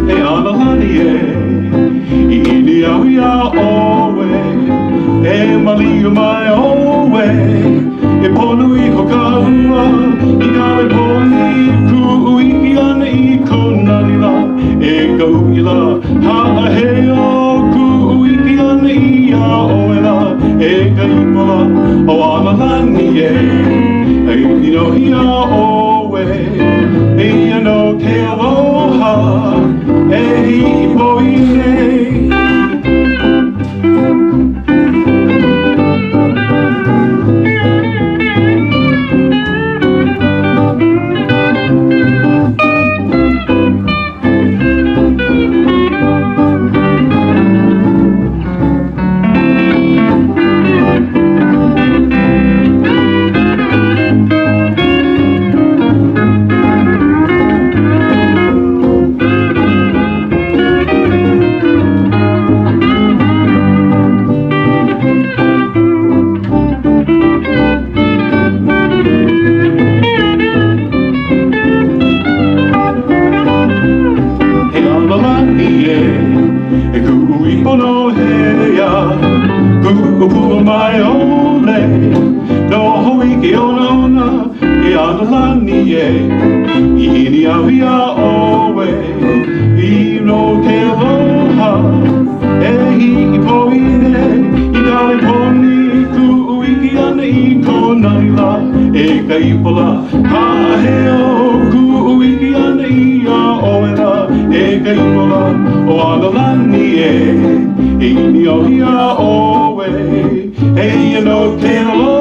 e Analani e Ini au ia oe e mali o mai oe e ponu I hokaua I kawe poni ku uiki ana I konani la e ka ui la ha he o ku uiki ana I a oe la e ka ipola o Analani e ino ia oe e ano ke aloha e hi poine mai ole no hoi ke ona ona e Analani e Ini au ia oe I no ke aloha e hi I poine I kawe poni ku uiki ana I konai la e ka ipola ha he o ku uiki ana I a oe la e ka ipola o Analani e Ini au ia oe Hey, you know, Kewalo